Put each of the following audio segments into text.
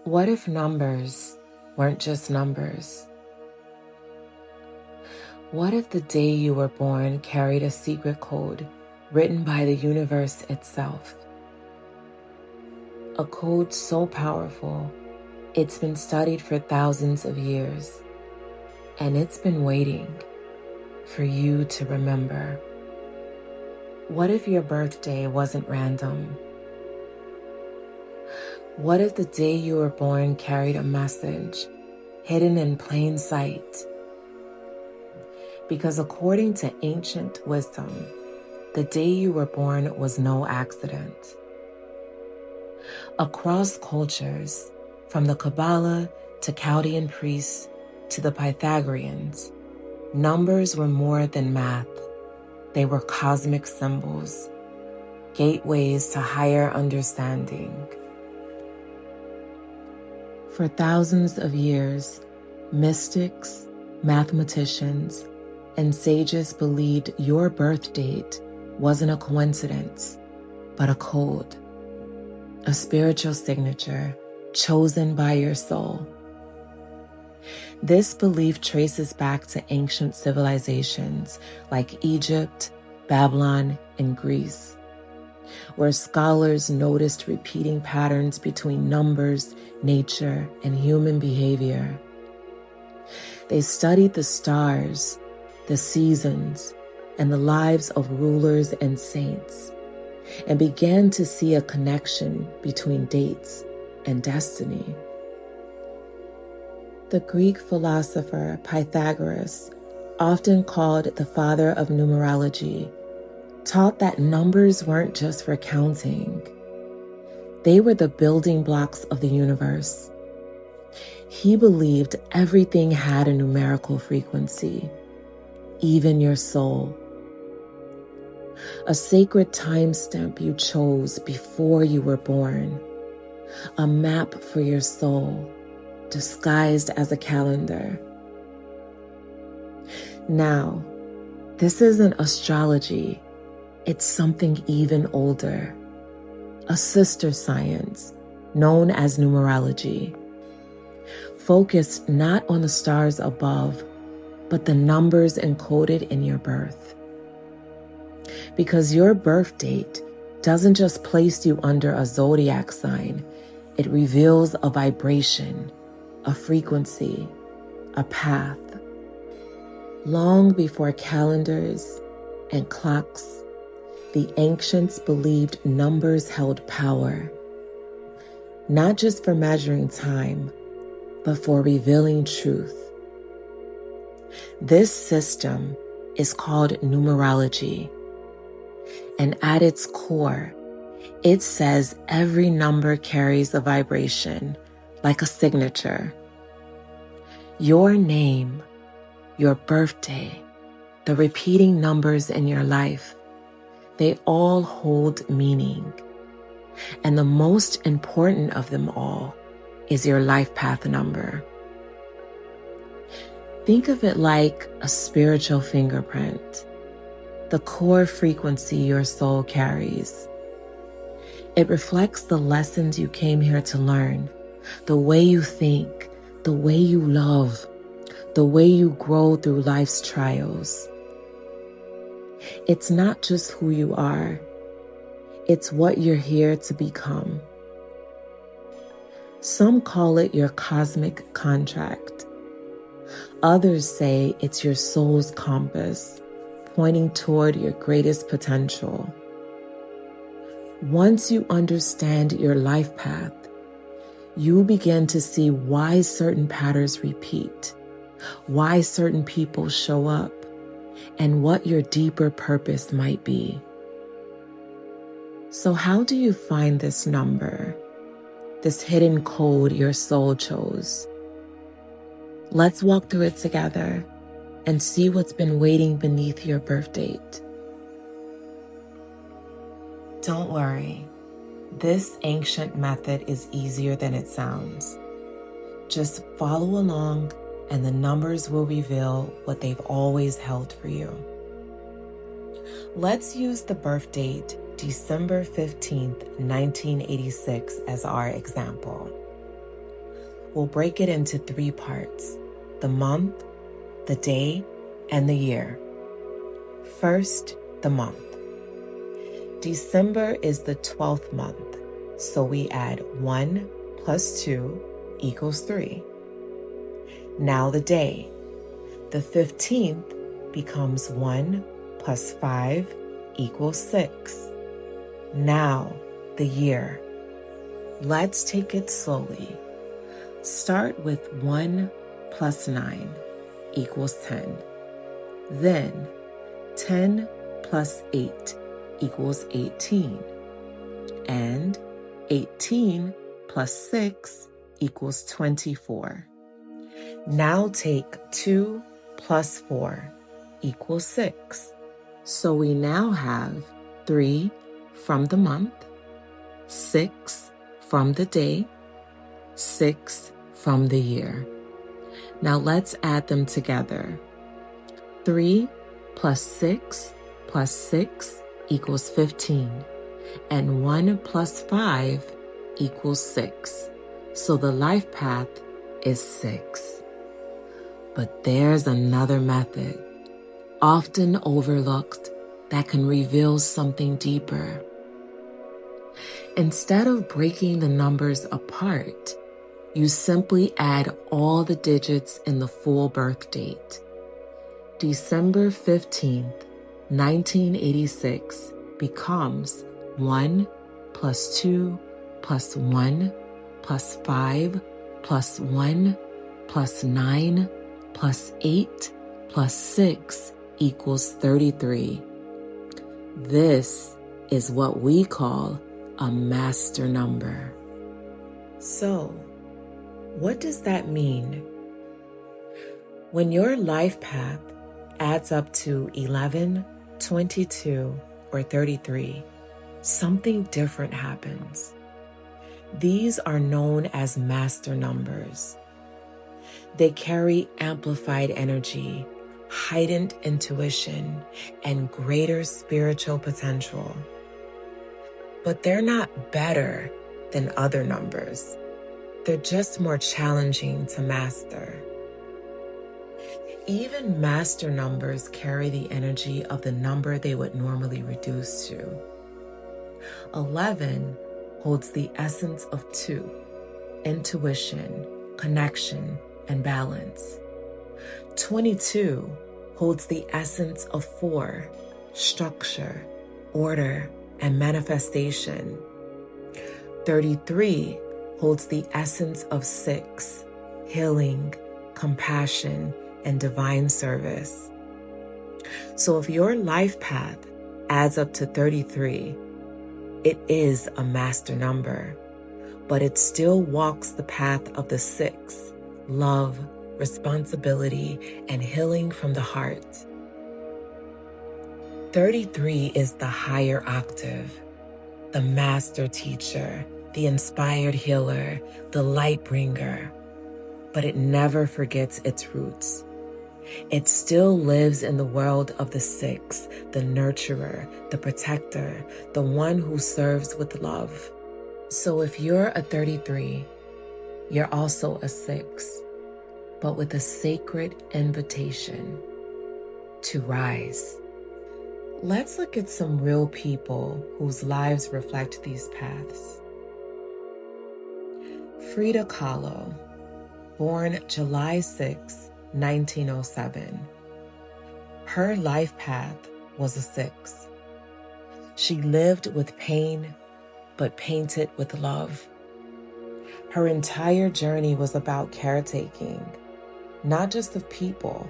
What if numbers weren't just numbers? What if the day you were born carried a secret code written by the universe itself? A code so powerful, it's been studied for thousands of years, and it's been waiting for you to remember. What if your birthday wasn't random? What if the day you were born carried a message hidden in plain sight? Because according to ancient wisdom, the day you were born was no accident. Across cultures, from the Kabbalah to Chaldean priests to the Pythagoreans, numbers were more than math. They were cosmic symbols, gateways to higher understanding. For thousands of years, mystics, mathematicians, and sages believed your birth date wasn't a coincidence, but a code, a spiritual signature chosen by your soul. This belief traces back to ancient civilizations like Egypt, Babylon, and Greece, where scholars noticed repeating patterns between numbers, nature, and human behavior. They studied the stars, the seasons, and the lives of rulers and saints, and began to see a connection between dates and destiny. The Greek philosopher Pythagoras, often called the father of numerology, taught that numbers weren't just for counting. They were the building blocks of the universe. He believed everything had a numerical frequency, even your soul. A sacred timestamp you chose before you were born, a map for your soul, disguised as a calendar. Now, this isn't astrology. It's something even older, a sister science known as numerology, focused not on the stars above, but the numbers encoded in your birth. Because your birth date doesn't just place you under a zodiac sign, it reveals a vibration, a frequency, a path. Long before calendars and clocks, the ancients believed numbers held power, not just for measuring time, but for revealing truth. This system is called numerology, and at its core, it says every number carries a vibration, like a signature. Your name, your birthday, the repeating numbers in your life, they all hold meaning. And the most important of them all is your life path number. Think of it like a spiritual fingerprint, the core frequency your soul carries. It reflects the lessons you came here to learn, the way you think, the way you love, the way you grow through life's trials. It's not just who you are, it's what you're here to become. Some call it your cosmic contract. Others say it's your soul's compass, pointing toward your greatest potential. Once you understand your life path, you begin to see why certain patterns repeat, why certain people show up, and what your deeper purpose might be. So how do you find this number, this hidden code your soul chose? Let's walk through it together and see what's been waiting beneath your birth date. Don't worry, this ancient method is easier than it sounds. Just follow along and the numbers will reveal what they've always held for you. Let's use the birth date December 15th, 1986 as our example. we'll break it into 3 parts: the month, the day, and the year. First, the month. December is the 12th month, so we add 1 plus 2 equals 3. Now the day. The 15th becomes 1 plus 5 equals 6. Now the year. Let's take it slowly. Start with 1 plus 9 equals 10. Then 10 plus 8 equals 18. And 18 plus 6 equals 24. Now take 2 plus 4 equals 6. So we now have 3 from the month, 6 from the day, 6 from the year. Now let's add them together. 3 plus 6 plus 6 equals 15, and 1 plus 5 equals 6. So the life path is 6. But there's another method, often overlooked, that can reveal something deeper. Instead of breaking the numbers apart, you simply add all the digits in the full birth date. December 15th, 1986 becomes 1 plus 2 plus 1 plus 5 plus 1 plus 9 plus 8 plus 6 equals 33. This is what we call a master number. So, what does that mean? When your life path adds up to 11, 22, or 33, something different happens. These are known as master numbers. They carry amplified energy, heightened intuition, and greater spiritual potential. But they're not better than other numbers. They're just more challenging to master. Even master numbers carry the energy of the number they would normally reduce to. 11 holds the essence of 2, intuition, connection, and balance. 22 holds the essence of 4, structure, order, and manifestation. 33 holds the essence of 6, healing, compassion, and divine service. So if your life path adds up to 33, it is a master number, but it still walks the path of the 6, love, responsibility, and healing from the heart. 33 is the higher octave, the master teacher, the inspired healer, the light bringer, but it never forgets its roots. It still lives in the world of the 6, the nurturer, the protector, the one who serves with love. So if you're a 33, you're also a 6, but with a sacred invitation to rise. Let's look at some real people whose lives reflect these paths. Frida Kahlo, born July 6, 1907. Her life path was a 6. She lived with pain, but painted with love. Her entire journey was about caretaking, not just of people,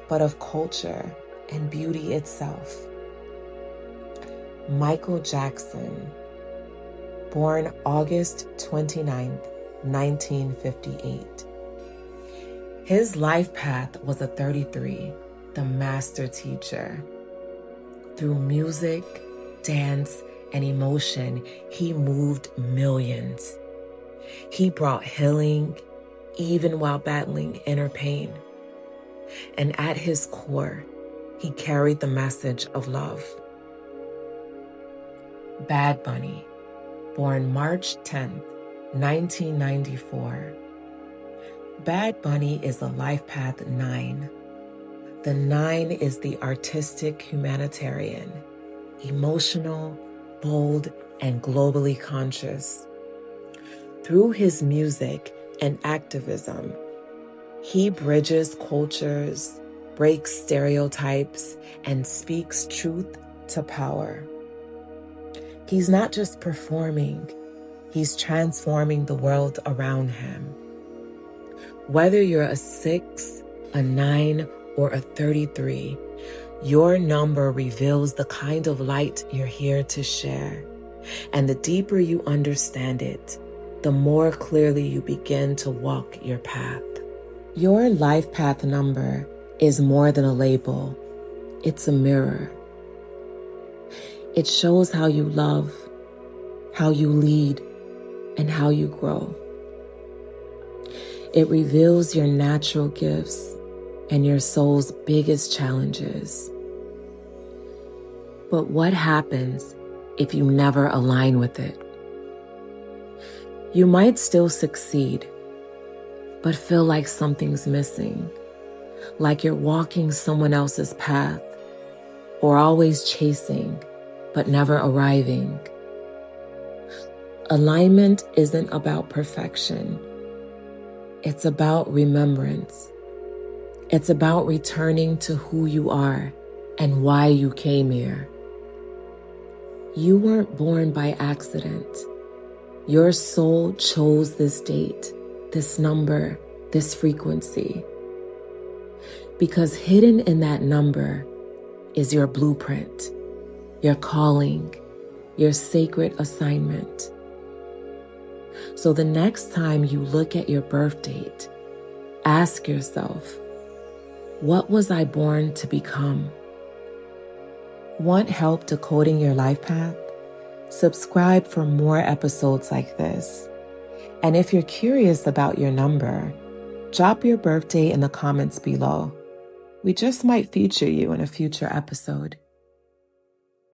but of culture and beauty itself. Michael Jackson, born August 29th, 1958. His life path was a 33, the master teacher. Through music, dance, and emotion, he moved millions. He brought healing, even while battling inner pain. And at his core, he carried the message of love. Bad Bunny, born March 10th, 1994. Bad Bunny is the life path 9. The 9 is the artistic humanitarian, emotional, bold, and globally conscious. Through his music and activism, he bridges cultures, breaks stereotypes, and speaks truth to power. He's not just performing, he's transforming the world around him. Whether you're a 6, a 9, or a 33, your number reveals the kind of light you're here to share. And the deeper you understand it, the more clearly you begin to walk your path. Your life path number is more than a label. It's a mirror. It shows how you love, how you lead, and how you grow. It reveals your natural gifts and your soul's biggest challenges. But what happens if you never align with it? You might still succeed, but feel like something's missing, like you're walking someone else's path, or always chasing, but never arriving. Alignment isn't about perfection. It's about remembrance. It's about returning to who you are and why you came here. You weren't born by accident. Your soul chose this date, this number, this frequency. Because hidden in that number is your blueprint, your calling, your sacred assignment. So the next time you look at your birth date, ask yourself, what was I born to become? Want help decoding your life path? Subscribe for more episodes like this. And if you're curious about your number, drop your birthday in the comments below. We just might feature you in a future episode.